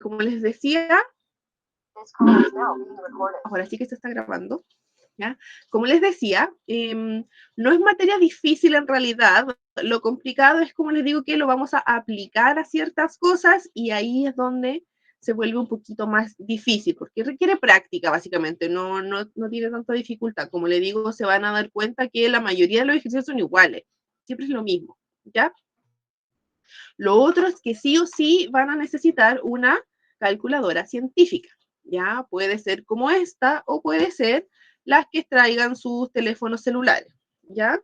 como les decía, ahora sí que se está grabando, ¿ya? Como les decía, no es materia difícil en realidad, lo complicado es, como les digo, que lo vamos a aplicar a ciertas cosas y ahí es donde se vuelve un poquito más difícil, porque requiere práctica, básicamente, no tiene tanta dificultad. Como les digo, se van a dar cuenta que la mayoría de los ejercicios son iguales, siempre es lo mismo, ¿ya? Lo otro es que sí o sí van a necesitar una calculadora científica, ¿ya? Puede ser como esta o puede ser las que traigan sus teléfonos celulares, ¿ya?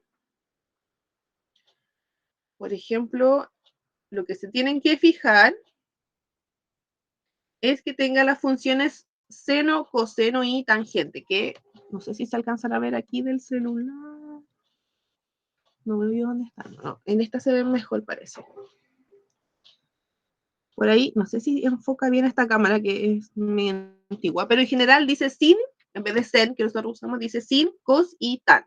Por ejemplo, lo que se tienen que fijar es que tenga las funciones seno, coseno y tangente, que no sé si se alcanzan a ver aquí del celular. No veo dónde están. No, en esta se ve mejor, parece. Por ahí, no sé si enfoca bien esta cámara, que es muy antigua, pero en general dice sin, en vez de sen, que nosotros usamos, dice sin, cos y tan.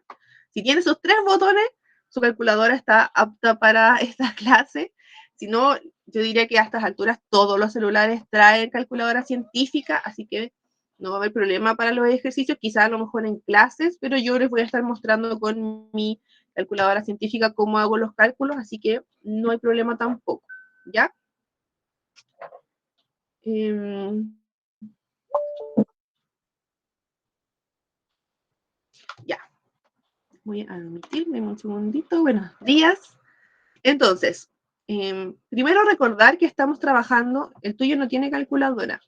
Si tiene esos tres botones, su calculadora está apta para esta clase. Si no, yo diría que a estas alturas todos los celulares traen calculadora científica, así que no va a haber problema para los ejercicios, quizás a lo mejor en clases, pero yo les voy a estar mostrando con mi calculadora científica cómo hago los cálculos, así que no hay problema tampoco, ¿ya? Ya, voy a admitirme un segundito. Buenos días. Entonces, primero recordar que estamos trabajando, el tuyo no tiene calculadora.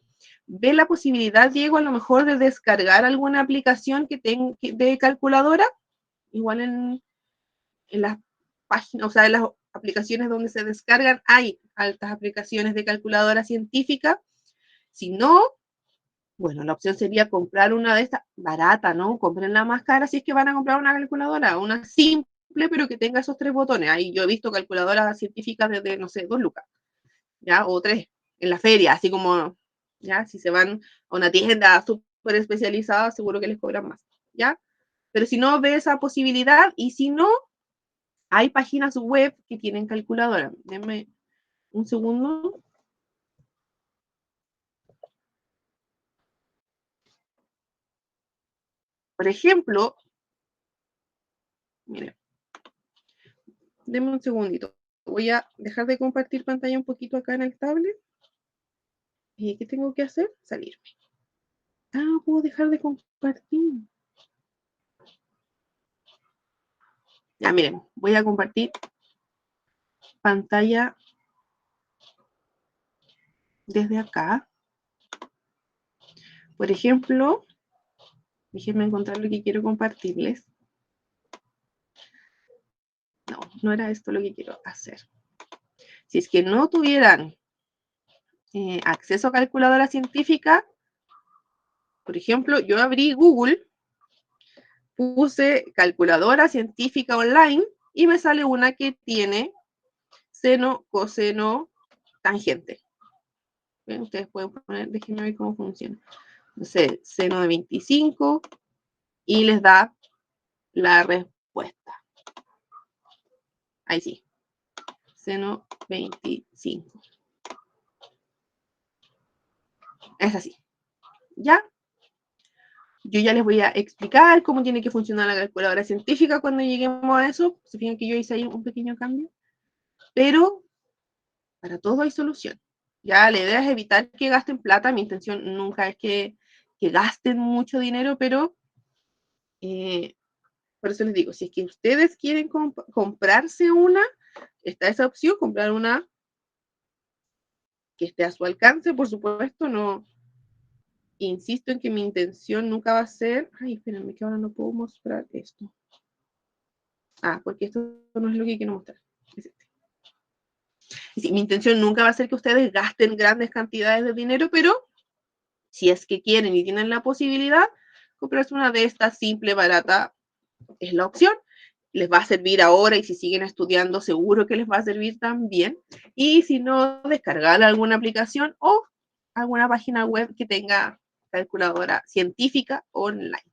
¿Ve la posibilidad, Diego, a lo mejor de descargar alguna aplicación que tenga de calculadora? Igual en las páginas, o sea, en las aplicaciones donde se descargan, hay altas aplicaciones de calculadora científica. Si no, bueno, la opción sería comprar una de estas, barata, ¿no? Compren la más cara si es que van a comprar una calculadora, una simple, pero que tenga esos tres botones. Ahí yo he visto calculadoras científicas desde, no sé, 2 lucas, ¿ya? O 3, en la feria, así como, ¿ya? Si se van a una tienda súper especializada, seguro que les cobran más, ¿ya? Pero si no, ve esa posibilidad, y si no, hay páginas web que tienen calculadora. Denme un segundo. Por ejemplo, miren, denme un segundito. Voy a dejar de compartir pantalla un poquito acá en el tablet. ¿Y qué tengo que hacer? Salirme. Ah, puedo dejar de compartir. Ya, miren, voy a compartir pantalla desde acá. Por ejemplo, déjenme encontrar lo que quiero compartirles. No, no era esto lo que quiero hacer. Si es que no tuvieran acceso a calculadora científica, por ejemplo, yo abrí Google, puse calculadora científica online y me sale una que tiene seno, coseno, tangente. ¿Ven? Ustedes pueden poner, déjenme ver cómo funciona. No sé, seno de 25 y les da la respuesta. Ahí sí, seno 25. Es así. ¿Ya? Yo ya les voy a explicar cómo tiene que funcionar la calculadora científica cuando lleguemos a eso. Se fijan que yo hice ahí un pequeño cambio. Pero para todo hay solución. Ya, la idea es evitar que gasten plata. Mi intención nunca es que gasten mucho dinero, pero por eso les digo, si es que ustedes quieren comprarse una, está esa opción, comprar una que esté a su alcance, por supuesto. No, insisto en que mi intención nunca va a ser, ay, espérenme que ahora no puedo mostrar esto. Ah, porque esto no es lo que quiero mostrar. Es este. Sí, mi intención nunca va a ser que ustedes gasten grandes cantidades de dinero, pero si es que quieren y tienen la posibilidad, comprarse una de estas simple, barata, es la opción. Les va a servir ahora, y si siguen estudiando seguro que les va a servir también. Y si no, descargar alguna aplicación o alguna página web que tenga calculadora científica online.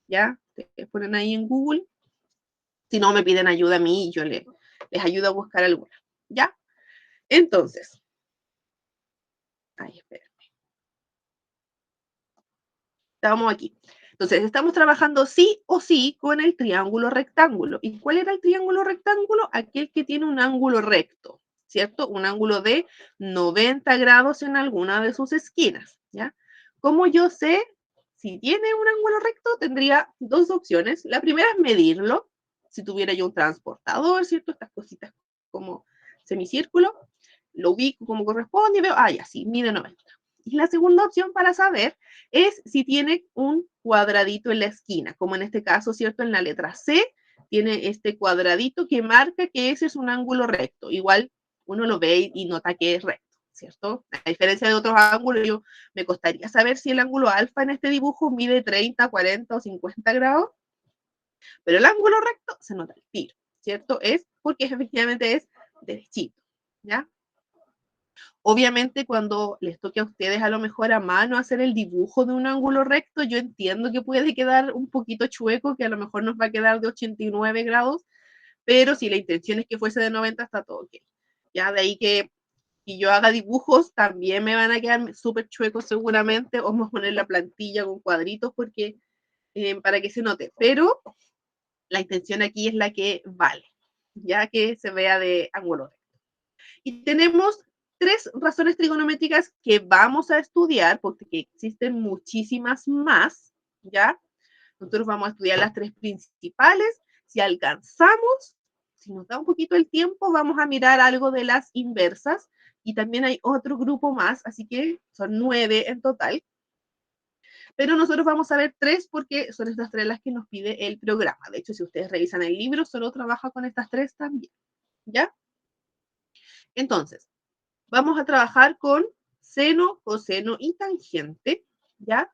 ¿Ya? Ustedes ponen ahí en Google. Si no, me piden ayuda a mí y yo les ayudo a buscar alguna. ¿Ya? Entonces, ay, espera. Estábamos aquí. Entonces, estamos trabajando sí o sí con el triángulo rectángulo. ¿Y cuál era el triángulo rectángulo? Aquel que tiene un ángulo recto, ¿cierto? Un ángulo de 90 grados en alguna de sus esquinas, ¿ya? ¿Cómo yo sé si tiene un ángulo recto? Tendría dos opciones. La primera es medirlo. Si tuviera yo un transportador, ¿cierto? Estas cositas como semicírculo, lo ubico como corresponde y veo, ya sí, mide 90. Y la segunda opción para saber es si tiene un cuadradito en la esquina, como en este caso, ¿cierto? En la letra C tiene este cuadradito que marca que ese es un ángulo recto. Igual uno lo ve y nota que es recto, ¿cierto? A diferencia de otros ángulos, yo me costaría saber si el ángulo alfa en este dibujo mide 30, 40 o 50 grados, pero el ángulo recto se nota el tiro, ¿cierto? Es porque efectivamente es derechito, ¿ya? Obviamente cuando les toque a ustedes a lo mejor a mano hacer el dibujo de un ángulo recto, yo entiendo que puede quedar un poquito chueco, que a lo mejor nos va a quedar de 89 grados, pero si la intención es que fuese de 90, está todo ok. Ya de ahí que si yo haga dibujos, también me van a quedar súper chuecos seguramente, o vamos a poner la plantilla con cuadritos porque, para que se note, pero la intención aquí es la que vale, ya que se vea de ángulo recto. Y tenemos tres razones trigonométricas que vamos a estudiar, porque existen muchísimas más, ¿ya? Nosotros vamos a estudiar las tres principales. Si alcanzamos, si nos da un poquito el tiempo, vamos a mirar algo de las inversas. Y también hay otro grupo más, así que son 9 en total. Pero nosotros vamos a ver tres porque son estas tres las que nos pide el programa. De hecho, si ustedes revisan el libro, solo trabaja con estas tres también, ¿ya? Entonces, vamos a trabajar con seno, coseno y tangente, ¿ya?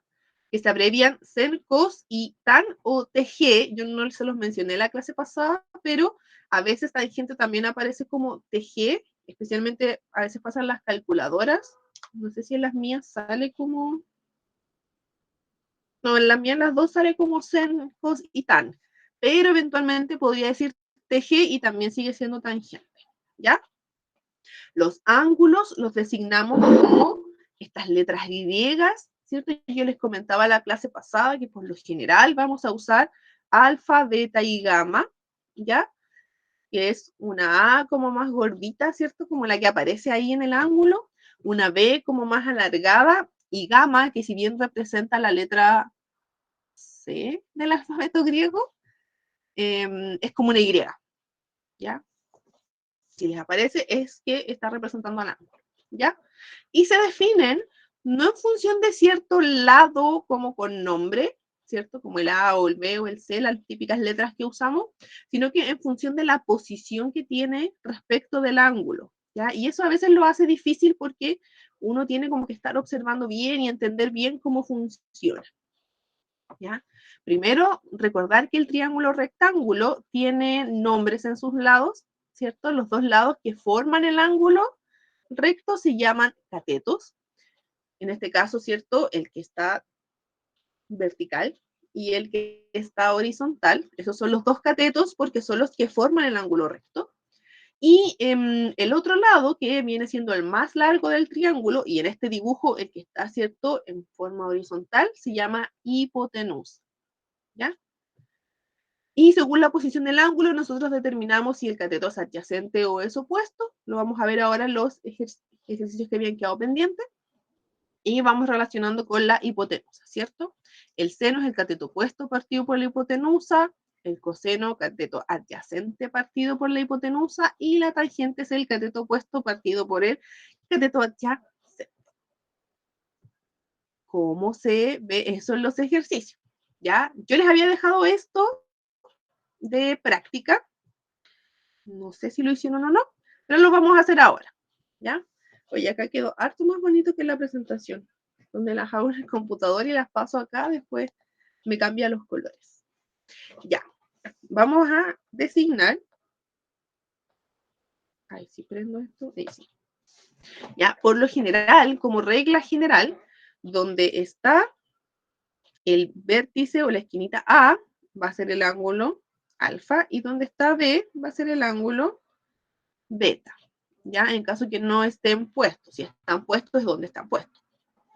Que se abrevian sen, cos y tan o tg. Yo no se los mencioné en la clase pasada, pero a veces tangente también aparece como tg, especialmente a veces pasan las calculadoras. No sé si en las mías sale como... No, en las mías las dos sale como sen, cos y tan, pero eventualmente podría decir tg y también sigue siendo tangente, ¿ya? Los ángulos los designamos como estas letras griegas, ¿cierto? Yo les comentaba la clase pasada que por lo general vamos a usar alfa, beta y gamma, ¿ya? Que es una A como más gordita, ¿cierto? Como la que aparece ahí en el ángulo, una B como más alargada y gamma, que si bien representa la letra C del alfabeto griego, es como una Y, ¿ya? Si les aparece es que está representando al ángulo, ¿ya? Y se definen no en función de cierto lado como con nombre, ¿cierto? Como el A o el B o el C, las típicas letras que usamos, sino que en función de la posición que tiene respecto del ángulo, ¿ya? Y eso a veces lo hace difícil porque uno tiene como que estar observando bien y entender bien cómo funciona, ¿ya? Primero, recordar que el triángulo rectángulo tiene nombres en sus lados, ¿cierto? Los dos lados que forman el ángulo recto se llaman catetos. En este caso, ¿cierto? El que está vertical y el que está horizontal. Esos son los dos catetos porque son los que forman el ángulo recto. Y el otro lado, que viene siendo el más largo del triángulo, y en este dibujo el que está, ¿cierto?, en forma horizontal, se llama hipotenusa, ¿ya? Y según la posición del ángulo, nosotros determinamos si el cateto es adyacente o es opuesto. Lo vamos a ver ahora en los ejercicios que habían quedado pendientes. Y vamos relacionando con la hipotenusa, ¿cierto? El seno es el cateto opuesto partido por la hipotenusa, el coseno, cateto adyacente partido por la hipotenusa, y la tangente es el cateto opuesto partido por el cateto adyacente. ¿Cómo se ve eso en los ejercicios? ¿Ya? Yo les había dejado esto de práctica. No sé si lo hicieron o no, pero lo vamos a hacer ahora, ¿ya? Oye, acá quedó harto más bonito que la presentación, donde las hago en el computador y las paso acá, después me cambia los colores. Ya, vamos a designar. Ay, si prendo esto, ahí sí. Ya, por lo general, como regla general, donde está el vértice o la esquinita A, va a ser el ángulo alfa, y donde está B, va a ser el ángulo beta, ¿ya? En caso que no estén puestos. Si están puestos, es donde están puestos,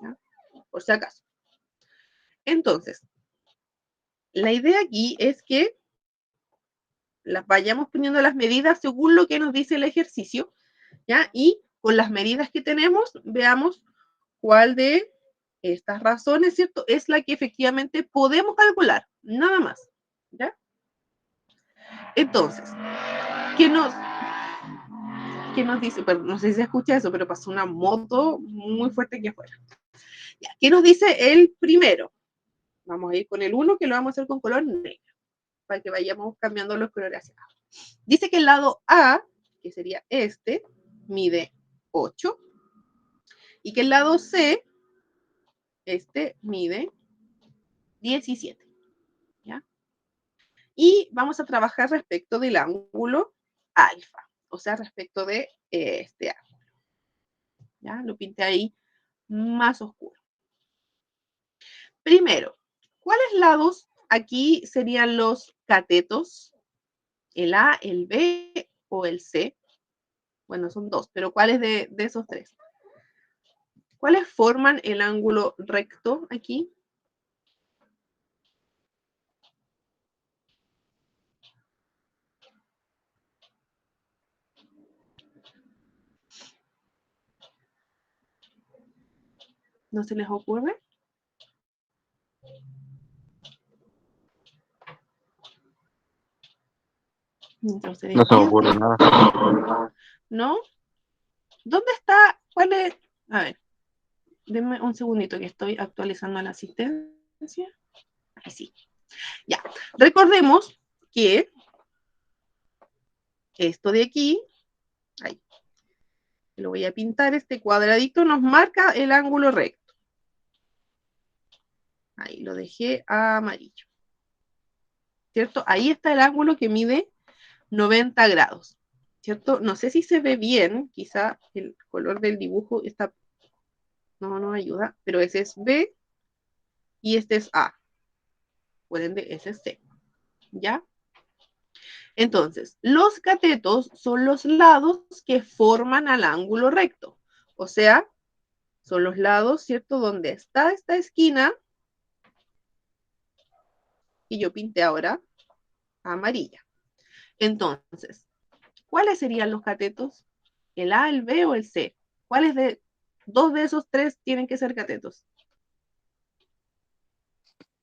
¿ya? Por si acaso. Entonces, la idea aquí es que las vayamos poniendo las medidas según lo que nos dice el ejercicio, ¿ya? Y con las medidas que tenemos, veamos cuál de estas razones, ¿cierto? Es la que efectivamente podemos calcular, nada más, ¿ya? Entonces, ¿qué nos dice? Pero no sé si se escucha eso, pero pasó una moto muy fuerte aquí afuera. Ya, ¿qué nos dice el primero? Vamos a ir con el 1, que lo vamos a hacer con color negro, para que vayamos cambiando los colores hacia abajo. Dice que el lado A, que sería este, mide 8, y que el lado C, este, mide 17, ¿ya? Y vamos a trabajar respecto del ángulo alfa, o sea, respecto de este ángulo. ¿Ya? Lo pinté ahí más oscuro. Primero, ¿cuáles lados aquí serían los catetos? ¿El A, el B o el C? Bueno, son dos, pero ¿cuáles de esos tres? ¿Cuáles forman el ángulo recto aquí? ¿No se les ocurre? Entonces, No se me ocurre nada. ¿no? ¿Dónde está? ¿Cuál es? A ver, denme un segundito que estoy actualizando la asistencia. Ahí sí. Ya. Recordemos que esto de aquí, ahí, lo voy a pintar, este cuadradito nos marca el ángulo recto. Ahí lo dejé a amarillo. ¿Cierto? Ahí está el ángulo que mide 90 grados. ¿Cierto? No sé si se ve bien, quizá el color del dibujo está, no ayuda, pero ese es B y este es A. Por ende, ese es C. ¿Ya? Entonces, los catetos son los lados que forman al ángulo recto. O sea, son los lados, ¿cierto? Donde está esta esquina, y yo pinté ahora amarilla. Entonces, ¿cuáles serían los catetos? ¿El A, el B o el C? ¿Cuáles de dos de esos tres tienen que ser catetos?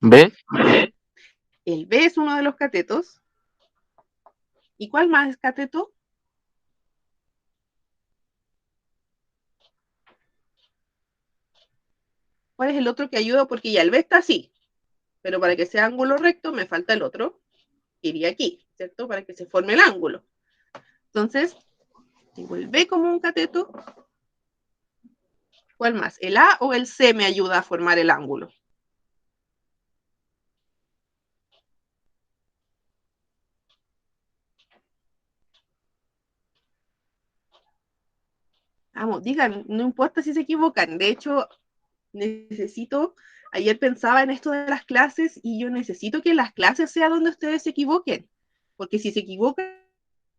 ¿Ve? El B es uno de los catetos. ¿Y cuál más es cateto? ¿Cuál es el otro que ayuda? Porque ya el B está así, pero para que sea ángulo recto me falta el otro, que iría aquí, ¿cierto? Para que se forme el ángulo. Entonces, tengo el B como un cateto. ¿Cuál más? ¿El A o el C me ayuda a formar el ángulo? Vamos, digan, no importa si se equivocan. De hecho, ayer pensaba en esto de las clases y yo necesito que las clases sea donde ustedes se equivoquen. Porque si se equivocan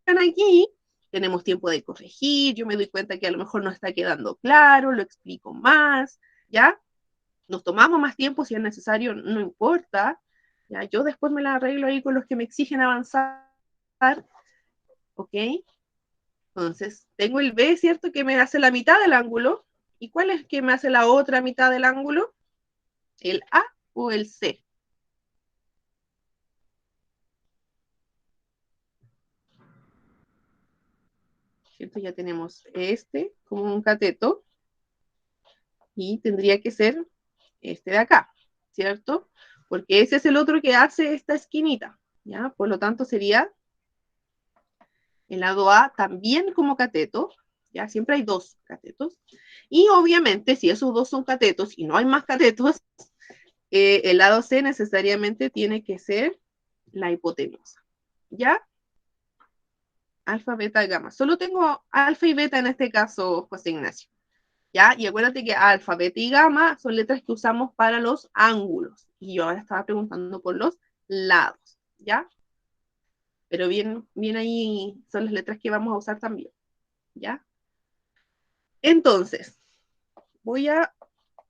aquí, tenemos tiempo de corregir, yo me doy cuenta que a lo mejor no está quedando claro, lo explico más, ¿ya? Nos tomamos más tiempo si es necesario, no importa, ¿ya? Yo después me la arreglo ahí con los que me exigen avanzar, ¿ok? Entonces, tengo el B, ¿cierto? Que me hace la mitad del ángulo. ¿Y cuál es que me hace la otra mitad del ángulo? ¿El A o el C? ¿Cierto? Ya tenemos este como un cateto y tendría que ser este de acá, ¿cierto? Porque ese es el otro que hace esta esquinita, ¿ya? Por lo tanto sería el lado A también como cateto, ¿ya? Siempre hay dos catetos. Y obviamente si esos dos son catetos y no hay más catetos, el lado C necesariamente tiene que ser la hipotenusa, ¿ya? Alfa, beta, gamma. Solo tengo alfa y beta en este caso, José Ignacio. ¿Ya? Y acuérdate que alfa, beta y gamma son letras que usamos para los ángulos. Y yo ahora estaba preguntando por los lados, ¿ya? Pero bien ahí son las letras que vamos a usar también, ¿ya? Entonces, voy a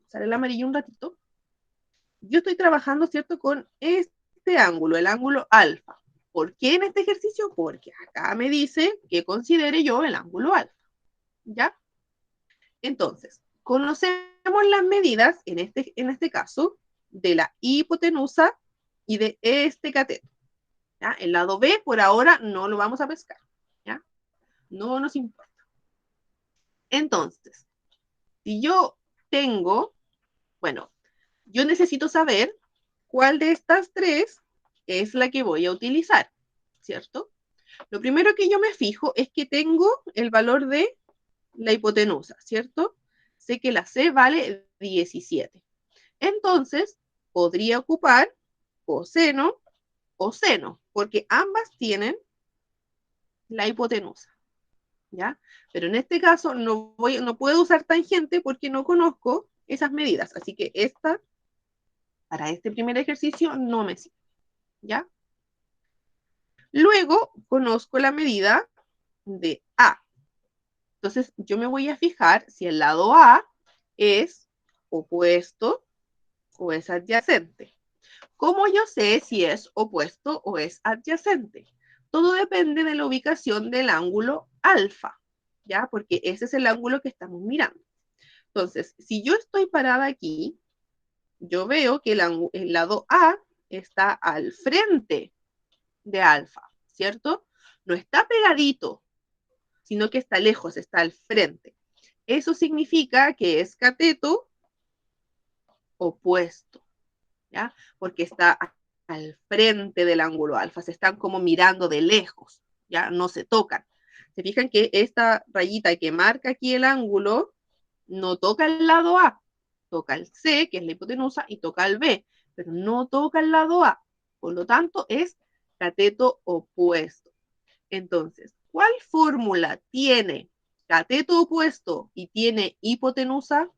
usar el amarillo un ratito. yo estoy trabajando, ¿cierto?, con este ángulo, el ángulo alfa. ¿Por qué en este ejercicio? Porque acá me dice que considere yo el ángulo alfa, ¿ya? Entonces, conocemos las medidas, en este caso, de la hipotenusa y de este cateto, ¿ya? El lado B, por ahora, no lo vamos a pescar, ¿ya? No nos importa. Entonces, si yo tengo, bueno, yo necesito saber cuál de estas tres es la que voy a utilizar, ¿cierto? Lo primero que yo me fijo es que tengo el valor de la hipotenusa, ¿cierto? Sé que la C vale 17. Entonces, podría ocupar coseno o seno, porque ambas tienen la hipotenusa, ¿ya? Pero en este caso no puedo usar tangente porque no conozco esas medidas, así que esta, para este primer ejercicio, no me sirve, ¿ya? Luego, conozco la medida de A. Entonces, yo me voy a fijar si el lado A es opuesto o es adyacente. ¿Cómo yo sé si es opuesto o es adyacente? Todo depende de la ubicación del ángulo alfa, ¿ya? Porque ese es el ángulo que estamos mirando. Entonces, si yo estoy parada aquí, yo veo que el lado A está al frente de alfa, ¿cierto? No está pegadito, sino que está lejos, está al frente. Eso significa que es cateto opuesto, ¿ya? Porque está al frente del ángulo alfa, se están como mirando de lejos, ¿ya? No se tocan. Se fijan que esta rayita que marca aquí el ángulo no toca el lado A, toca el C, que es la hipotenusa, y toca el B, pero no toca el lado A. Por lo tanto, es cateto opuesto. Entonces, ¿cuál fórmula tiene cateto opuesto y tiene hipotenusa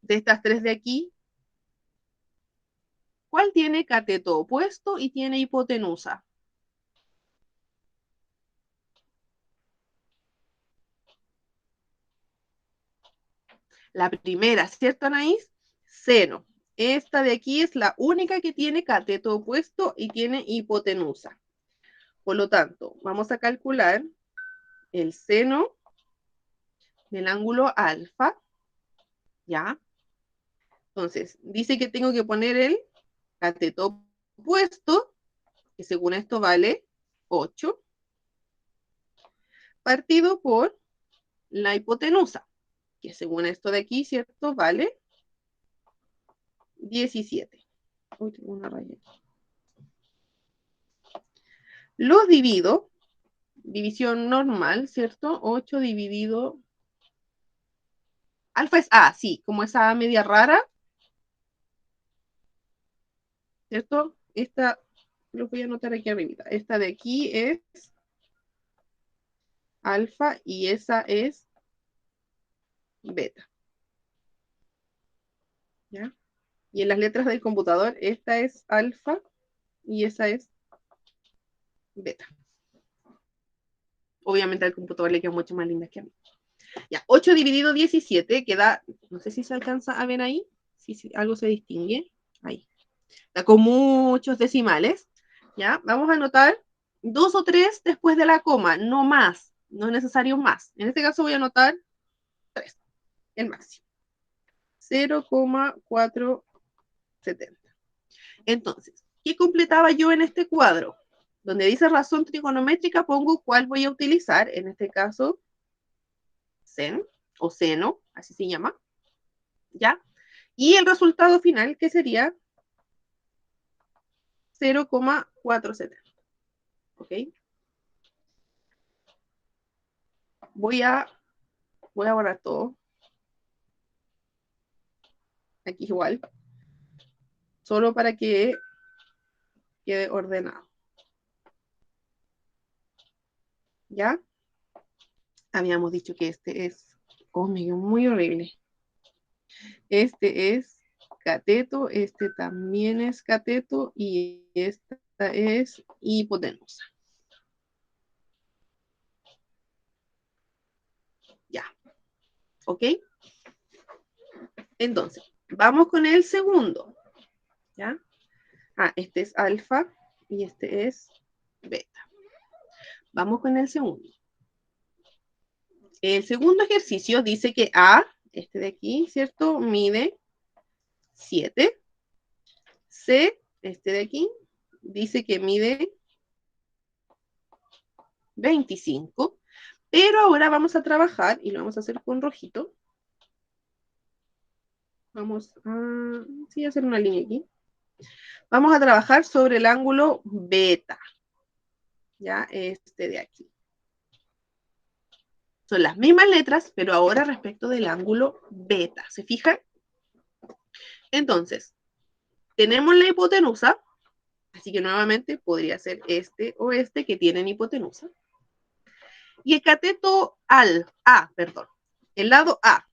de estas tres de aquí? ¿Cuál tiene cateto opuesto y tiene hipotenusa? La primera, ¿cierto, Anaís? Seno. Esta de aquí es la única que tiene cateto opuesto y tiene hipotenusa. Por lo tanto, vamos a calcular el seno del ángulo alfa, ¿ya? Entonces, dice que tengo que poner el cateto opuesto, que según esto vale 8, partido por la hipotenusa, que según esto de aquí, ¿cierto? Vale 17. Uy, tengo una raya aquí. Lo divido, división normal, ¿cierto? 8 dividido... Alfa es A, sí, como esa A media rara, ¿cierto? Esta, lo voy a anotar aquí arriba. Esta de aquí es alfa y esa es beta. ¿Ya? Y en las letras del computador, esta es alfa y esa es beta. Obviamente al computador le queda mucho más linda que a mí. Ya, 8 dividido 17 queda, no sé si se alcanza a ver ahí, si algo se distingue. Ahí. Está con muchos decimales. ¿Ya? Vamos a anotar 2 o 3 después de la coma, no más, no es necesario más. En este caso voy a anotar 3, el máximo. 0,470. Entonces, ¿qué completaba yo en este cuadro? Donde dice razón trigonométrica, pongo cuál voy a utilizar, en este caso, sen o seno, así se llama, ¿ya? Y el resultado final, que sería 0,470. ¿Ok? Voy a borrar todo. Aquí igual. Solo para que quede ordenado. ¿Ya? Habíamos dicho que este es, oh, muy horrible. Este es cateto, este también es cateto y esta es hipotenusa. Ya. ¿Ok? Entonces, vamos con el segundo. ¿Ya? Ah, este es alfa y este es beta. Vamos con el segundo. El segundo ejercicio dice que A, este de aquí, ¿cierto? Mide 7. C, este de aquí, dice que mide 25. Pero ahora vamos a trabajar, y lo vamos a hacer con rojito. Vamos a, sí, hacer una línea aquí. Vamos a trabajar sobre el ángulo beta. Ya, este de aquí. Son las mismas letras, pero ahora respecto del ángulo beta. ¿Se fijan? Entonces, tenemos la hipotenusa, así que nuevamente podría ser este o este que tienen hipotenusa. Y el cateto perdón, el lado A,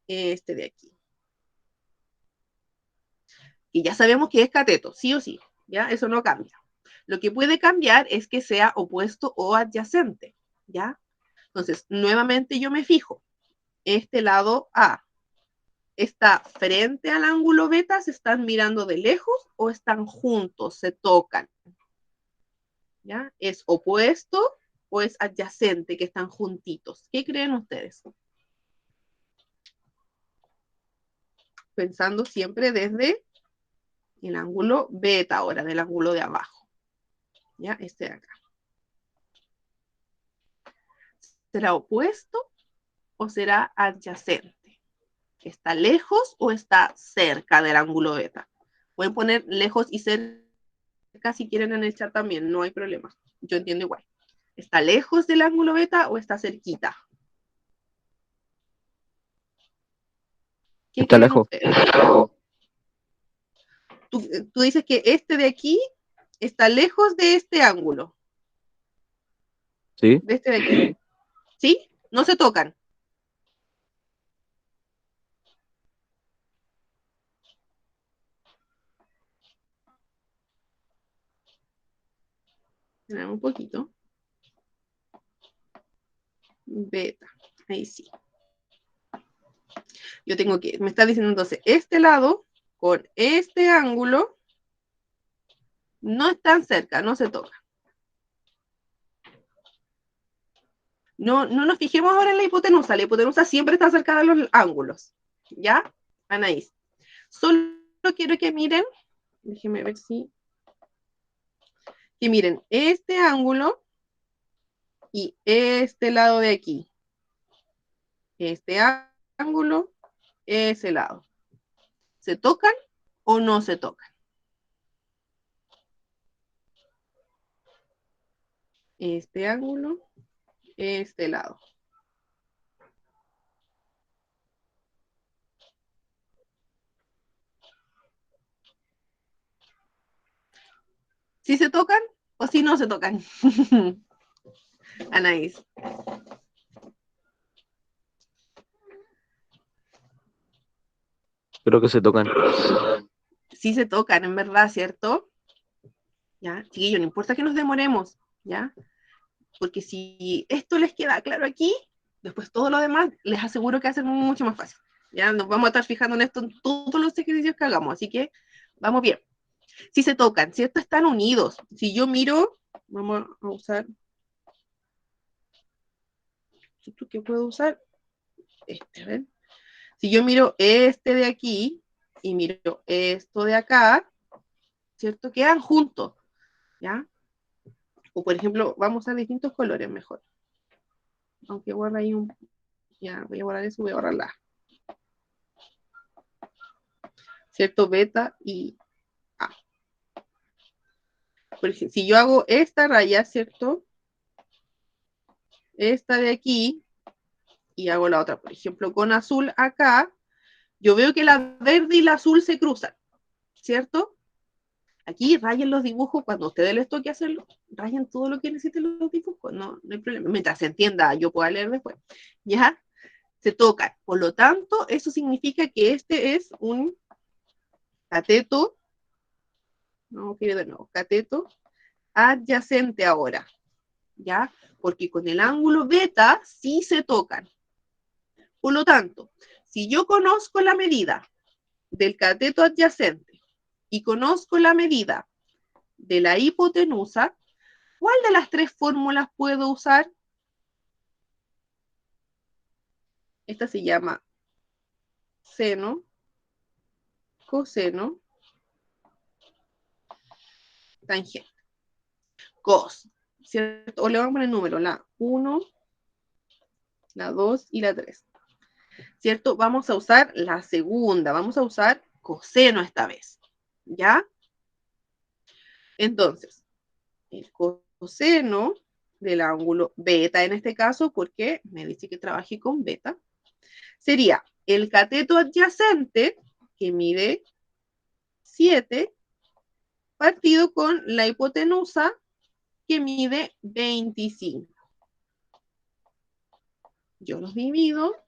este de aquí. Y ya sabemos que es cateto, sí o sí, ¿ya? Eso no cambia. Lo que puede cambiar es que sea opuesto o adyacente, ¿ya? Entonces, nuevamente yo me fijo, este lado A está frente al ángulo beta, ¿se están mirando de lejos o están juntos, se tocan? ¿Ya? ¿Es opuesto o es adyacente, que están juntitos? ¿Qué creen ustedes? Pensando siempre desde el ángulo beta ahora, del ángulo de abajo. ¿Ya? Este de acá. ¿Será opuesto o será adyacente? ¿Está lejos o está cerca del ángulo beta? Pueden poner lejos y cerca si quieren en el chat también, no hay problema. Yo entiendo igual. ¿Está lejos del ángulo beta o está cerquita? ¿Qué Está creen lejos. ustedes? Tú dices que este de aquí está lejos de este ángulo. ¿Sí? De este de aquí. ¿Sí? No se tocan. Un poquito. Beta. Ahí sí. Yo tengo que, me está diciendo entonces, este lado con este ángulo no están cerca, no se tocan. No nos fijemos ahora en la hipotenusa siempre está cerca de los ángulos. ¿Ya? Anaís. Solo quiero que miren, déjenme ver si, que miren este ángulo y este lado de aquí. Este ángulo, ese lado. ¿Se tocan o no se tocan? Este ángulo, este lado. ¿Sí se tocan o si no se tocan? Anaís. Creo que se tocan. Sí se tocan, en verdad, ¿cierto? ¿Ya? Chiquillos, no importa que nos demoremos, ¿ya? Porque si esto les queda claro aquí, después todo lo demás les aseguro que hacen mucho más fácil. Ya nos vamos a estar fijando en esto en todos los ejercicios que hagamos, así que vamos bien. Si se tocan, ¿cierto? Están unidos. Si yo miro, vamos a usar, ¿qué puedo usar? Este, ¿ven? Si yo miro este de aquí y miro esto de acá, ¿cierto? Quedan juntos, ¿ya? O por ejemplo, vamos a distintos colores mejor. Aunque guarda ahí un, ya, voy a guardar eso, voy a borrar la, ¿cierto? Beta y A. Por ejemplo, si yo hago esta raya, ¿cierto? Esta de aquí, y hago la otra, por ejemplo, con azul acá, yo veo que la verde y la azul se cruzan, ¿cierto? Aquí rayen los dibujos, cuando a ustedes les toque hacerlo, rayen todo lo que necesiten los dibujos, no hay problema. Mientras se entienda, yo pueda leer después. ¿Ya? Se tocan. Por lo tanto, eso significa que este es un cateto, no quiero de nuevo, cateto adyacente ahora, ¿ya? Porque con el ángulo beta sí se tocan. Por lo tanto, si yo conozco la medida del cateto adyacente y conozco la medida de la hipotenusa, ¿cuál de las tres fórmulas puedo usar? Esta se llama seno, coseno, tangente. Cos, ¿cierto? O le vamos a poner el número, la 1, la 2 y la 3. ¿Cierto? Vamos a usar la segunda, vamos a usar coseno esta vez. ¿Ya? Entonces, el coseno del ángulo beta en este caso, porque me dice que trabaje con beta, sería el cateto adyacente, que mide 7, partido con la hipotenusa, que mide 25. Yo los divido.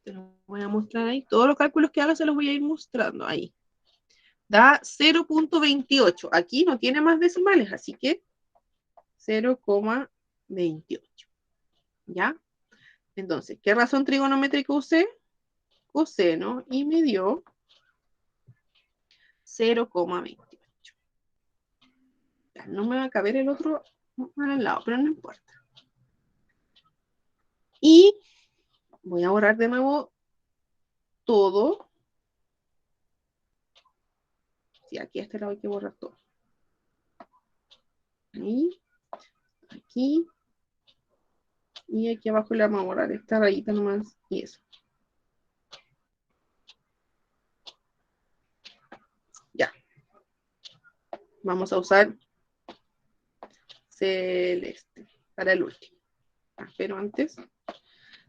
Te los voy a mostrar ahí. Todos los cálculos que haga se los voy a ir mostrando ahí. Da 0.28. Aquí no tiene más decimales, así que 0,28. ¿Ya? Entonces, ¿qué razón trigonométrica usé? Coseno y me dio 0,28. No me va a caber el otro al lado, pero no importa. Y voy a borrar de nuevo todo. Sí, aquí a este lado hay que borrar todo. Ahí, aquí. Y aquí abajo le vamos a borrar esta rayita nomás y eso. Ya. Vamos a usar celeste para el último. Pero antes,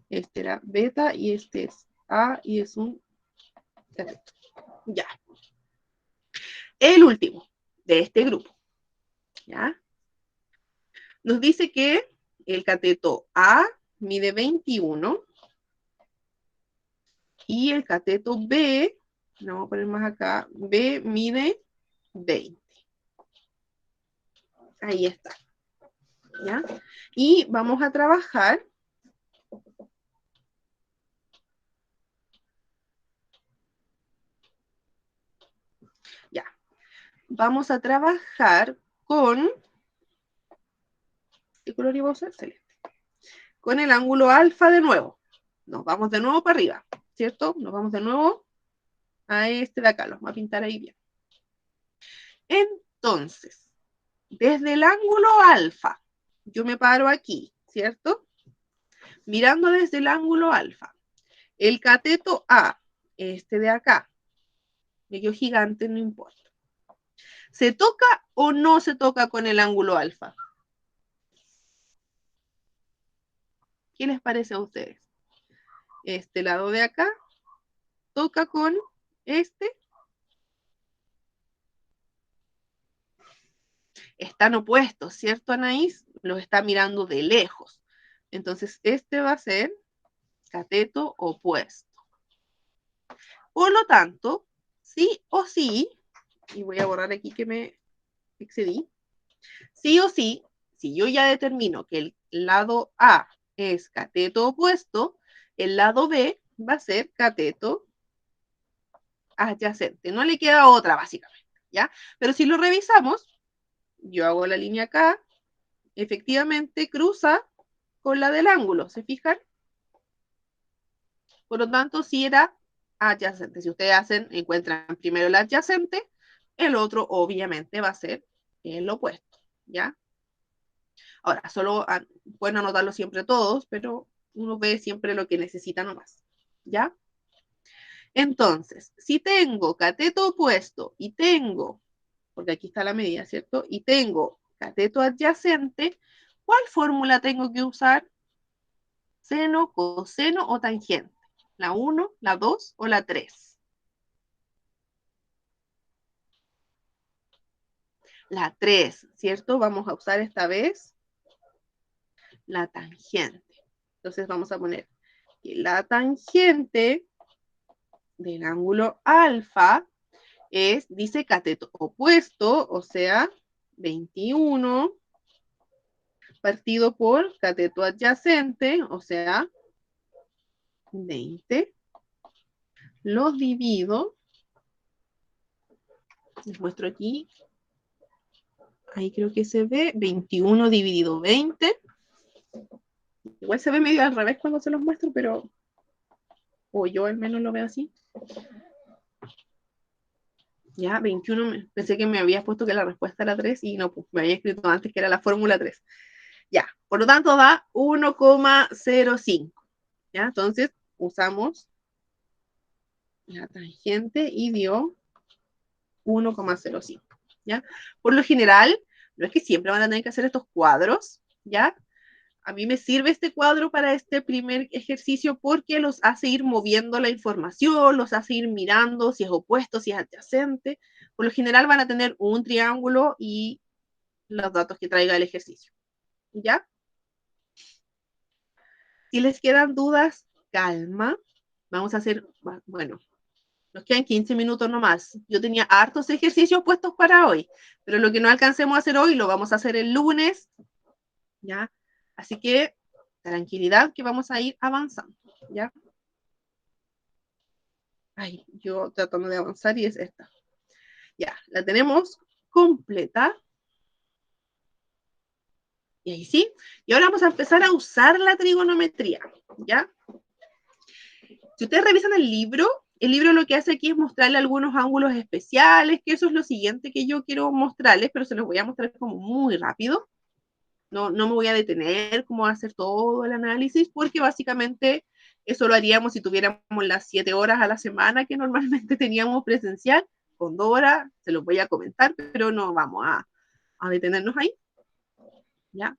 este era beta y este es A y es un cateto. Ya. El último de este grupo. ¿Ya? Nos dice que el cateto A mide 21 y el cateto B, lo vamos a poner más acá, B mide 20. Ahí está. ¿Ya? Y vamos a trabajar ya. Vamos a trabajar con ¿qué color iba a usar? Celeste. Con el ángulo alfa de nuevo. Nos vamos de nuevo para arriba, ¿cierto? Nos vamos de nuevo a este de acá. Los voy a pintar ahí bien. Entonces, desde el ángulo alfa, yo me paro aquí, ¿cierto? Mirando desde el ángulo alfa. El cateto A, este de acá, medio gigante, no importa. ¿Se toca o no se toca con el ángulo alfa? ¿Qué les parece a ustedes? Este lado de acá toca con este. Están opuestos, ¿cierto, Anaís? Los está mirando de lejos. Entonces, este va a ser cateto opuesto. Por lo tanto, sí o sí, y voy a borrar aquí que me excedí, sí o sí, si yo ya determino que el lado A es cateto opuesto, el lado B va a ser cateto adyacente. No le queda otra, básicamente, ¿ya? Pero si lo revisamos, yo hago la línea acá, efectivamente cruza con la del ángulo, ¿se fijan? Por lo tanto, si era adyacente. Si ustedes encuentran primero el adyacente, el otro obviamente va a ser el opuesto, ¿ya? Ahora, solo pueden anotarlo siempre todos, pero uno ve siempre lo que necesita nomás, ¿ya? Entonces, si tengo cateto opuesto y tengo, porque aquí está la medida, ¿cierto? Y tengo cateto adyacente, ¿cuál fórmula tengo que usar? Seno, coseno o tangente. ¿La 1, la 2 o la 3? La 3, ¿cierto? Vamos a usar esta vez la tangente. Entonces vamos a poner que la tangente del ángulo alfa dice cateto opuesto, o sea, 21 partido por cateto adyacente, o sea, 20, los divido. Les muestro aquí. Ahí creo que se ve 21 dividido 20. Igual se ve medio al revés cuando se los muestro, pero o yo al menos lo veo así. Ya, 21, pensé que me habías puesto que la respuesta era 3 y no, pues me había escrito antes que era la fórmula 3. Ya, por lo tanto da 1,05. Ya, entonces usamos la tangente y dio 1,05. ¿Ya? Por lo general, no es que siempre van a tener que hacer estos cuadros, ¿ya? A mí me sirve este cuadro para este primer ejercicio porque los hace ir moviendo la información, los hace ir mirando si es opuesto, si es adyacente. Por lo general van a tener un triángulo y los datos que traiga el ejercicio. ¿Ya? Si les quedan dudas, calma. Vamos a hacer, bueno, nos quedan 15 minutos nomás. Yo tenía hartos ejercicios puestos para hoy, pero lo que no alcancemos a hacer hoy lo vamos a hacer el lunes, ¿ya? Así que tranquilidad que vamos a ir avanzando, ¿ya? Ay, yo tratando de avanzar y es esta. Ya, la tenemos completa. Y ahí sí. Y ahora vamos a empezar a usar la trigonometría, ¿ya? Si ustedes revisan el libro lo que hace aquí es mostrarle algunos ángulos especiales, que eso es lo siguiente que yo quiero mostrarles, pero se los voy a mostrar como muy rápido. No me voy a detener como a hacer todo el análisis, porque básicamente eso lo haríamos si tuviéramos las 7 horas a la semana que normalmente teníamos presencial. Con 2 horas se los voy a comentar, pero no vamos a detenernos ahí. ¿Ya?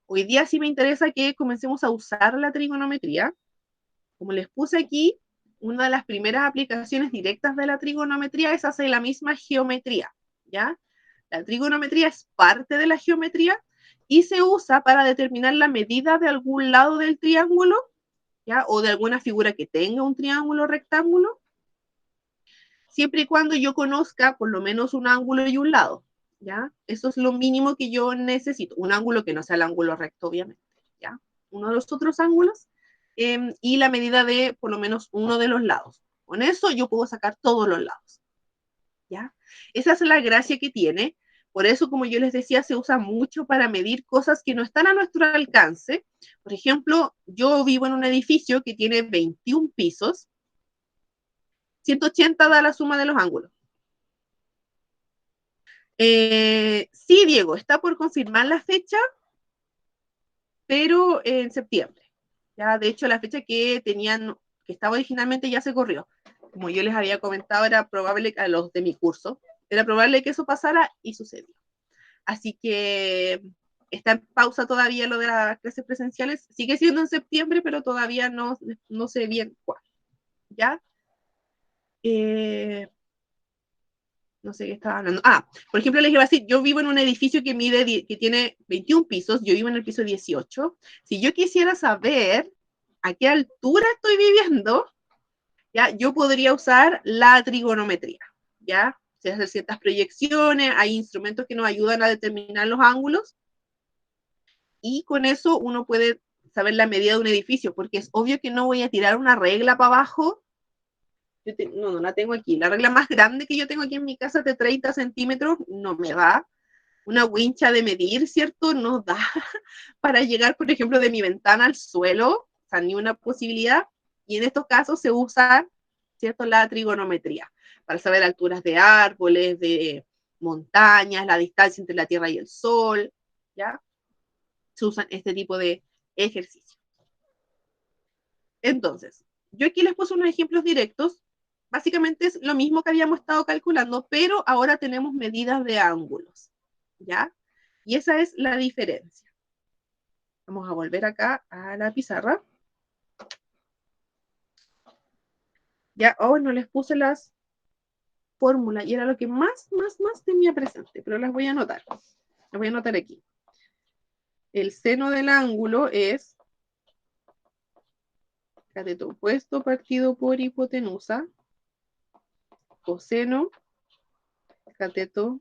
Hoy día sí me interesa que comencemos a usar la trigonometría. Como les puse aquí, una de las primeras aplicaciones directas de la trigonometría es hacer la misma geometría, ¿ya? La trigonometría es parte de la geometría y se usa para determinar la medida de algún lado del triángulo, ¿ya? O de alguna figura que tenga un triángulo rectángulo, siempre y cuando yo conozca por lo menos un ángulo y un lado, ¿ya? Eso es lo mínimo que yo necesito, un ángulo que no sea el ángulo recto, obviamente, ¿ya? Uno de los otros ángulos y la medida de por lo menos uno de los lados. Con eso yo puedo sacar todos los lados, ¿ya? Esa es la gracia que tiene. Por eso, como yo les decía, se usa mucho para medir cosas que no están a nuestro alcance. Por ejemplo, yo vivo en un edificio que tiene 21 pisos. 180 da la suma de los ángulos. Sí, Diego, está por confirmar la fecha, pero en septiembre. Ya, de hecho, la fecha que tenían, que estaba originalmente ya se corrió. Como yo les había comentado, era probable a los de mi curso, era probable que eso pasara y sucedió. Así que está en pausa todavía lo de las clases presenciales. Sigue siendo en septiembre, pero todavía no sé bien cuál. ¿Ya? No sé qué estaba hablando. Ah, por ejemplo, les iba a decir, yo vivo en un edificio que tiene 21 pisos, yo vivo en el piso 18. Si yo quisiera saber a qué altura estoy viviendo, ya, yo podría usar la trigonometría, ¿ya? Se hacen ciertas proyecciones, hay instrumentos que nos ayudan a determinar los ángulos, y con eso uno puede saber la medida de un edificio, porque es obvio que no voy a tirar una regla para abajo. No la tengo aquí. La regla más grande que yo tengo aquí en mi casa de 30 centímetros no me da. Una wincha de medir, ¿cierto? No da para llegar, por ejemplo, de mi ventana al suelo, o sea, ni una posibilidad. Y en estos casos se usa, ¿cierto? La trigonometría para saber alturas de árboles, de montañas, la distancia entre la Tierra y el Sol, ¿ya? Se usan este tipo de ejercicios. Entonces, yo aquí les puse unos ejemplos directos. Básicamente es lo mismo que habíamos estado calculando, pero ahora tenemos medidas de ángulos, ¿ya? Y esa es la diferencia. Vamos a volver acá a la pizarra. Ya, oh, no les puse las fórmulas y era lo que más tenía presente, pero las voy a anotar. Las voy a anotar aquí. El seno del ángulo es cateto opuesto partido por hipotenusa, coseno, cateto.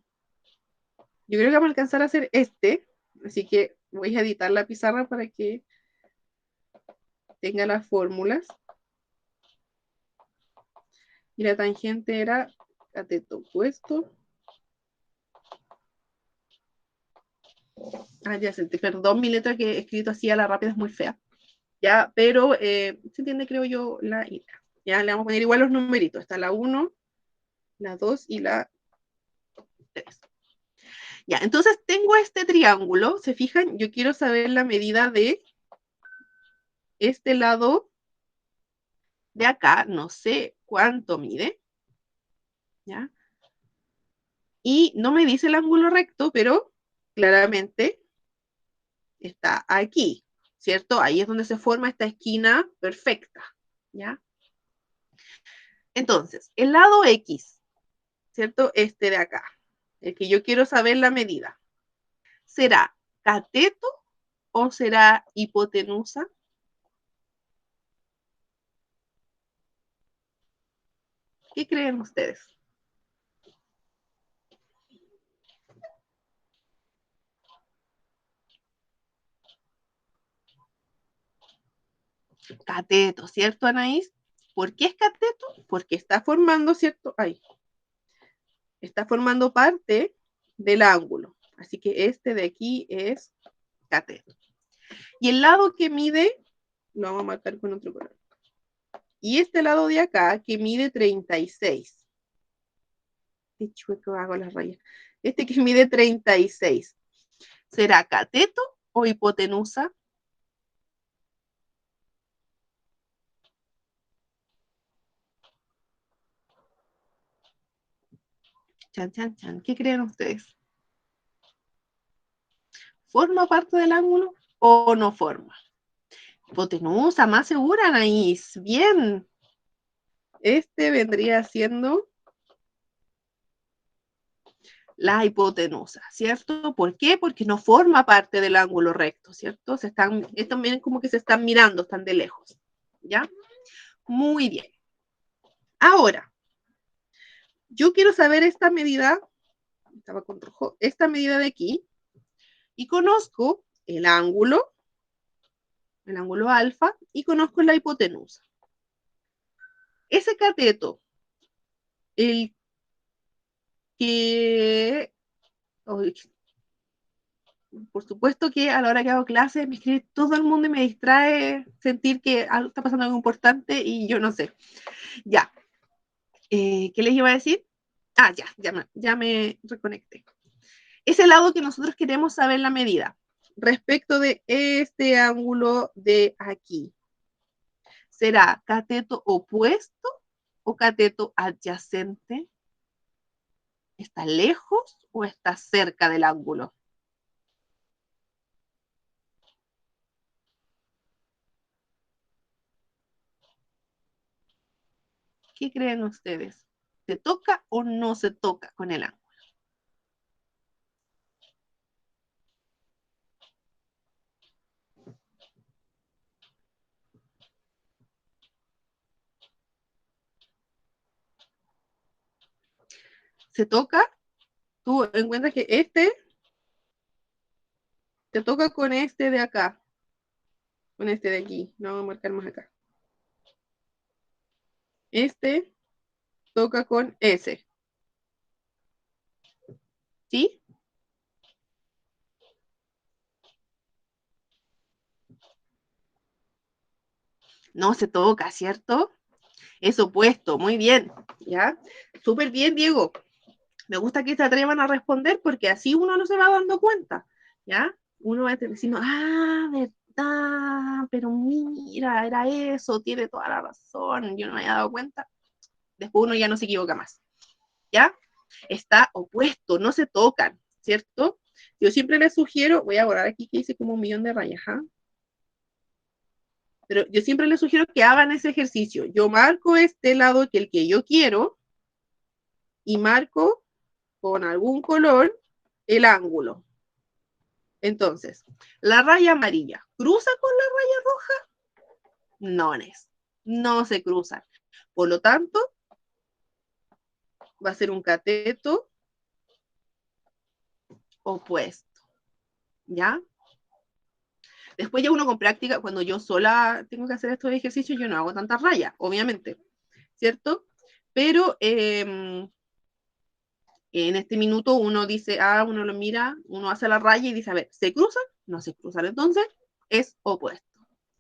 Yo creo que vamos a alcanzar a hacer este, así que voy a editar la pizarra para que tenga las fórmulas. y la tangente era cateto opuesto. Ah, ya sé, perdón, mi letra que he escrito así a la rápida es muy fea. Ya, pero se entiende, creo yo, la idea. Ya, le vamos a poner igual los numeritos. Está la 1, la 2 y la 3. Ya, entonces tengo este triángulo. ¿Se fijan? Yo quiero saber la medida de este lado de acá. No sé cuánto mide. ¿Ya? Y no me dice el ángulo recto, pero claramente está aquí, ¿cierto? Ahí es donde se forma esta esquina perfecta, ¿ya? Entonces, el lado X, ¿cierto? Este de acá, el que yo quiero saber la medida, ¿será cateto o será hipotenusa? ¿Qué creen ustedes? Cateto, ¿cierto, Anaís? ¿Por qué es cateto? Porque está formando, ¿cierto? Ahí. Está formando parte del ángulo. Así que este de aquí es cateto. Y el lado que mide, lo vamos a marcar con otro color. Y este lado de acá, que mide 36. Qué chueco hago las rayas. Este que mide 36. ¿Será cateto o hipotenusa? Chan, chan, chan. ¿Qué creen ustedes? ¿Forma parte del ángulo o no forma? Hipotenusa, más segura, Anaís. Bien. Este vendría siendo la hipotenusa, ¿cierto? ¿Por qué? Porque no forma parte del ángulo recto, ¿cierto? Es también como que se están mirando, están de lejos, ¿ya? Muy bien. Ahora, yo quiero saber esta medida, estaba con rojo, esta medida de aquí, y conozco el ángulo alfa, y conozco la hipotenusa. Ese cateto, el que, oh, por supuesto que a la hora que hago clases me escribe todo el mundo y me distrae sentir que está pasando algo importante y yo no sé. Ya. ¿Qué les iba a decir? Ah, ya me reconecté. Es el lado que nosotros queremos saber la medida respecto de este ángulo de aquí. ¿Será cateto opuesto o cateto adyacente? ¿Está lejos o está cerca del ángulo? ¿Qué creen ustedes? ¿Se toca o no se toca con el ángulo? ¿Se toca? Tú encuentras que este te toca con este de acá, con este de aquí. No vamos a marcar más acá. Este toca con ese. ¿Sí? No se toca, ¿cierto? Es opuesto, muy bien, ¿ya? Súper bien, Diego. Me gusta que se atrevan a responder porque así uno no se va dando cuenta, ¿ya? Uno va diciendo, ah, verdad, pero mira, era eso, tiene toda la razón, yo no me había dado cuenta. Después uno ya no se equivoca más, ¿ya? Está opuesto, no se tocan, ¿cierto? Yo siempre les sugiero, voy a borrar aquí que hice como 1.000.000 de rayas, ¿ah? Pero yo siempre les sugiero que hagan ese ejercicio. Yo marco este lado que el que yo quiero y marco con algún color el ángulo. Entonces, la raya amarilla, ¿cruza con la raya roja? No, no se cruzan. Por lo tanto, va a ser un cateto opuesto, ¿ya? Después ya uno con práctica, cuando yo sola tengo que hacer estos ejercicios, yo no hago tantas rayas, obviamente, ¿cierto? pero en este minuto uno dice, uno lo mira, uno hace la raya y dice, a ver, ¿se cruzan? No se cruzan, entonces es opuesto,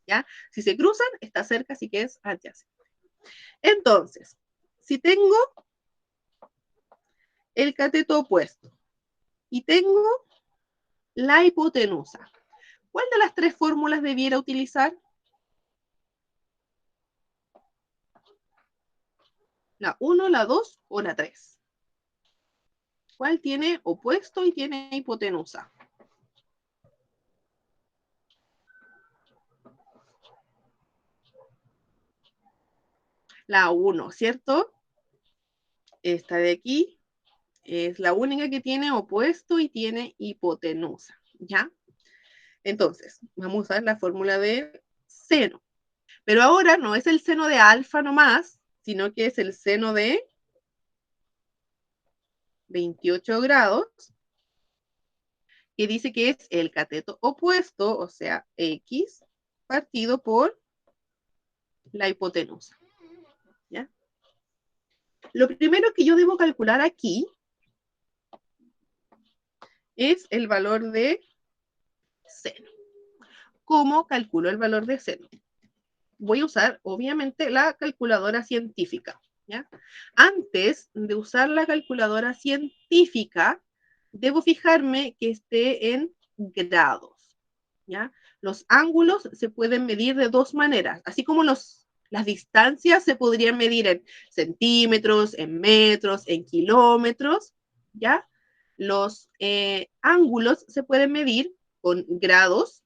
¿ya? Si se cruzan, está cerca, así que es adyacente. Entonces, si tengo el cateto opuesto y tengo la hipotenusa, ¿cuál de las tres fórmulas debiera utilizar? ¿La 1, la 2 o la 3? ¿Cuál tiene opuesto y tiene hipotenusa? La 1, ¿cierto? Esta de aquí es la única que tiene opuesto y tiene hipotenusa, ¿ya? Entonces, vamos a usar la fórmula de seno. Pero ahora no es el seno de alfa nomás, sino que es el seno de 28 grados, que dice que es el cateto opuesto, o sea, X, partido por la hipotenusa, ¿ya? Lo primero que yo debo calcular aquí es el valor de seno. ¿Cómo calculo el valor de seno? Voy a usar, obviamente, la calculadora científica, ¿ya? Antes de usar la calculadora científica, debo fijarme que esté en grados, ¿ya? Los ángulos se pueden medir de dos maneras, así como las distancias se podrían medir en centímetros, en metros, en kilómetros, ¿ya? Los ángulos se pueden medir con grados,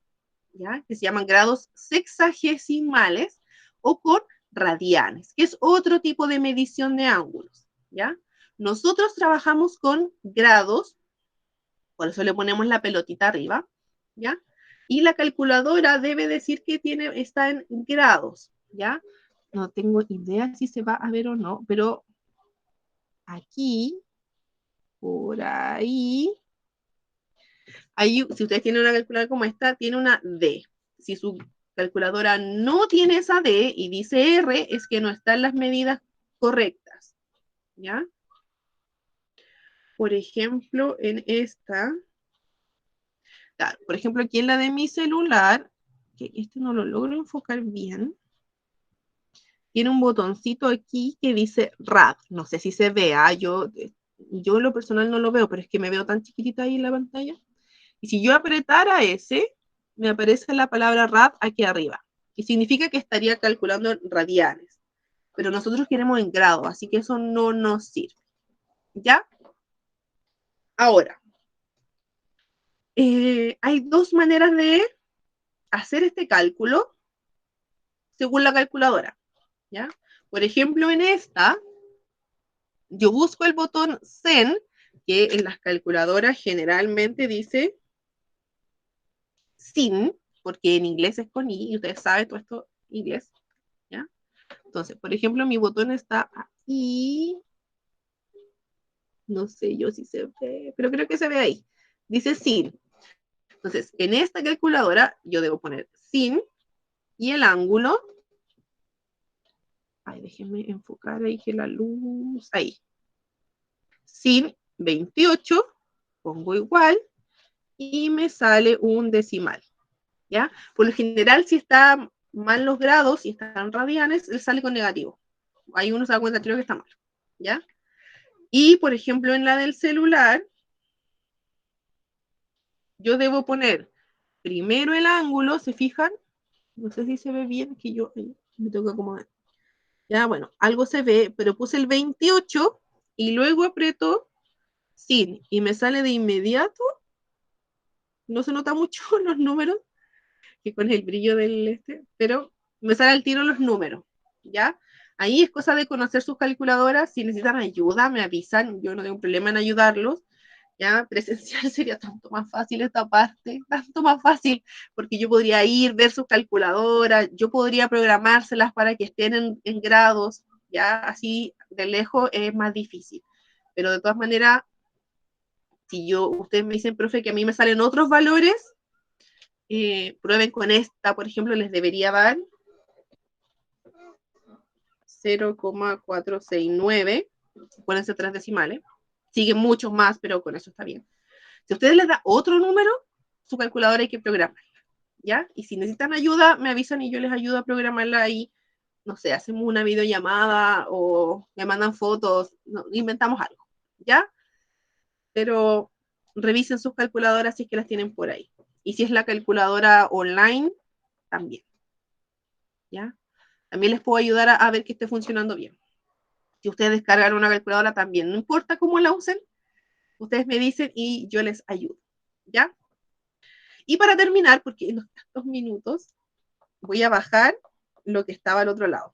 ¿ya? Que se llaman grados sexagesimales, o con radianes, que es otro tipo de medición de ángulos, ¿ya? Nosotros trabajamos con grados, por eso le ponemos la pelotita arriba, ¿ya? Y la calculadora debe decir que está en grados, ¿ya? No tengo idea si se va a ver o no, pero aquí, por ahí, si ustedes tienen una calculadora como esta, tiene una D. Si su calculadora no tiene esa D y dice R, es que no están las medidas correctas, ¿ya? Por ejemplo, en esta, claro, por ejemplo, aquí en la de mi celular, que este no lo logro enfocar bien, tiene un botoncito aquí que dice RAD. No sé si se vea, yo en lo personal no lo veo, pero es que me veo tan chiquitita ahí en la pantalla. Y si yo apretara ese, me aparece la palabra rad aquí arriba. Y significa que estaría calculando en radianes. Pero nosotros queremos en grados, así que eso no nos sirve. ¿Ya? Ahora, hay dos maneras de hacer este cálculo según la calculadora. ¿Ya? Por ejemplo, en esta, yo busco el botón Zen, que en las calculadoras generalmente dice sin, porque en inglés es con I, y ustedes saben todo esto inglés, ¿ya? Entonces, por ejemplo, mi botón está ahí, no sé yo si se ve, pero creo que se ve ahí, dice sin. Entonces, en esta calculadora yo debo poner sin y el ángulo, ay, déjenme enfocar ahí que la luz, ahí, sin 28, pongo igual, y me sale un decimal, ¿ya? Por lo general, si está mal los grados, si están radianes, él sale con negativo. Ahí uno se da cuenta, creo que está mal, ¿ya? Y, por ejemplo, en la del celular, yo debo poner primero el ángulo, ¿se fijan? No sé si se ve bien, que yo me tengo que acomodar. Ya, bueno, algo se ve, pero puse el 28 y luego aprieto sin, y me sale de inmediato, no se nota mucho los números, que con el brillo del pero me sale al tiro los números, ¿ya? Ahí es cosa de conocer sus calculadoras, si necesitan ayuda, me avisan, yo no tengo problema en ayudarlos, ¿ya? Presencial sería tanto más fácil esta parte, tanto más fácil, porque yo podría ir, ver sus calculadoras, yo podría programárselas para que estén en grados, ¿ya? Así de lejos es más difícil, pero de todas maneras, si ustedes me dicen, profe, que a mí me salen otros valores, prueben con esta, por ejemplo, les debería dar 0,469. Pónganse 3 decimales. Siguen muchos más, pero con eso está bien. Si a ustedes les da otro número, su calculadora hay que programarla, ¿ya? Y si necesitan ayuda, me avisan y yo les ayudo a programarla ahí. No sé, hacemos una videollamada o me mandan fotos, no, inventamos algo, ¿ya? Pero revisen sus calculadoras si es que las tienen por ahí. Y si es la calculadora online, también, ¿ya? También les puedo ayudar a ver que esté funcionando bien. Si ustedes descargan una calculadora también, no importa cómo la usen, ustedes me dicen y yo les ayudo, ¿ya? Y para terminar, porque en los 2 minutos voy a bajar lo que estaba al otro lado.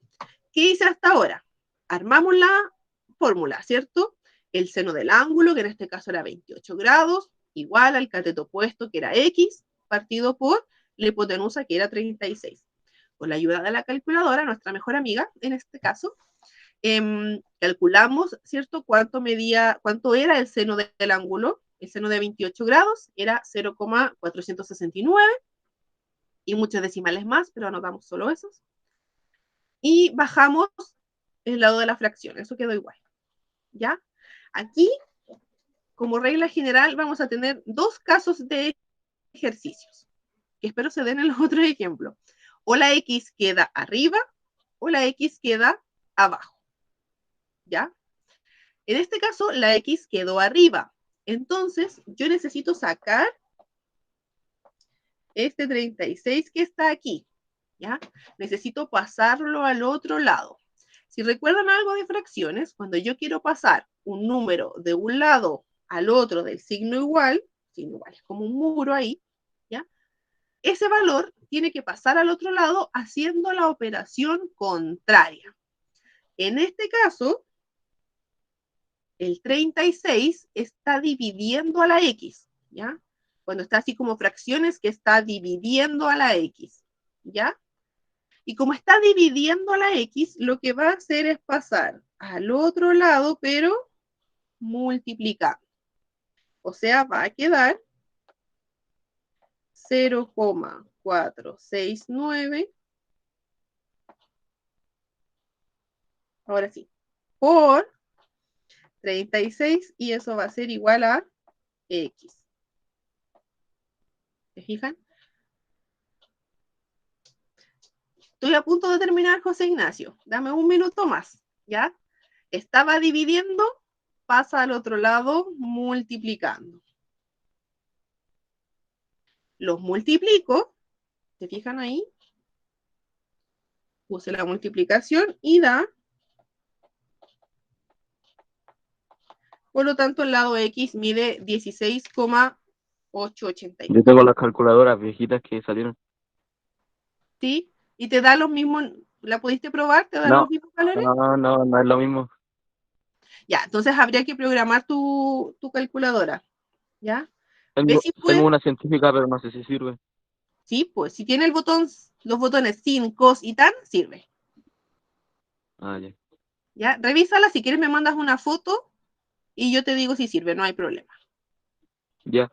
¿Qué hice hasta ahora? Armamos la fórmula, ¿cierto? El seno del ángulo, que en este caso era 28 grados, igual al cateto opuesto, que era X, partido por la hipotenusa, que era 36. Con la ayuda de la calculadora, nuestra mejor amiga, en este caso, calculamos, ¿cierto? Cuánto era el seno del ángulo. El seno de 28 grados era 0,469 y muchos decimales más, pero anotamos solo esos. Y bajamos el lado de la fracción, eso quedó igual, ¿ya? Aquí, como regla general, vamos a tener 2 casos de ejercicios, que espero se den en los otros ejemplos. O la X queda arriba, o la X queda abajo, ¿ya? En este caso, la X quedó arriba. Entonces, yo necesito sacar este 36 que está aquí, ¿ya? Necesito pasarlo al otro lado. Si recuerdan algo de fracciones, cuando yo quiero pasar un número de un lado al otro del signo igual es como un muro ahí, ¿ya? Ese valor tiene que pasar al otro lado haciendo la operación contraria. En este caso, el 36 está dividiendo a la X, ¿ya? Cuando está así como fracciones que está dividiendo a la X, ¿ya? Y como está dividiendo a la X, lo que va a hacer es pasar al otro lado, pero multiplicando. O sea, va a quedar 0,469. Ahora sí, por 36 y eso va a ser igual a X. ¿Se fijan? Estoy a punto de terminar, José Ignacio. Dame un minuto más, ¿ya? Estaba dividiendo, pasa al otro lado multiplicando. Los multiplico, ¿se fijan ahí? Puse la multiplicación y da, por lo tanto, el lado X mide 16,883. Yo tengo las calculadoras viejitas que salieron. ¿Sí? Y te da los mismos, ¿la pudiste probar? ¿Te da No, los mismos valores? no es lo mismo. Ya, entonces habría que programar tu calculadora, ¿ya? Ve Tengo, si tengo puede, una científica, pero no sé si sirve. sí, pues si tiene los botones sin, cos y tan, sirve, Ah, ya. ¿ya? Revísala, si quieres me mandas una foto y yo te digo si sirve, no hay problema. Ya.